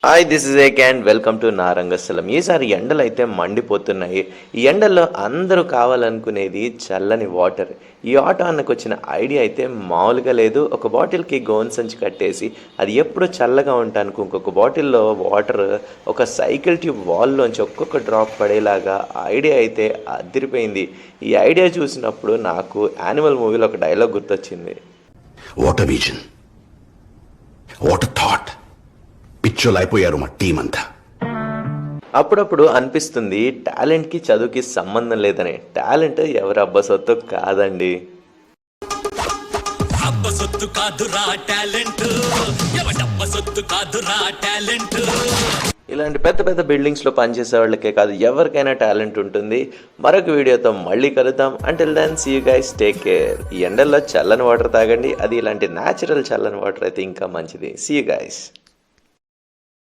Hi this is ఏక్ and welcome to నా రంగస్థలం. ఈసారి ఎండలు అయితే మండిపోతున్నాయి. ఈ ఎండల్లో అందరూ కావాలనుకునేది చల్లని వాటర్. ఈ ఆటో అన్నకు వచ్చిన ఐడియా అయితే మామూలుగా లేదు. ఒక బాటిల్కి గోన్ సంచి కట్టేసి అది ఎప్పుడు చల్లగా ఉండటానికి ఇంకొక బాటిల్లో వాటర్ ఒక సైకిల్ ట్యూబ్ వాల్లోంచి ఒక్కొక్క డ్రాప్ పడేలాగా ఐడియా అయితే అదిరిపోయింది. ఈ ఐడియా చూసినప్పుడు నాకు యానిమల్ మూవీలో ఒక డైలాగ్ గుర్తొచ్చింది. What a vision, what a thought. పిచ్చోలు అయిపోయారు మా టీం అంతా. అప్పుడప్పుడు అనిపిస్తుంది టాలెంట్కి చదువుకి సంబంధం లేదని. టాలెంట్ ఎవరి అబ్బ సొత్తు కాదండి. ఇలాంటి పెద్ద పెద్ద బిల్డింగ్స్లో పనిచేసే వాళ్ళకే కాదు, ఎవరికైనా టాలెంట్ ఉంటుంది. మరొక వీడియోతో మళ్ళీ కలుద్దాం. Until then see you guys, take care. ఈ ఎండల్లో చల్లని వాటర్ తాగండి. అది ఇలాంటి న్యాచురల్ చల్లని వాటర్ అయితే ఇంకా మంచిది. See you guys.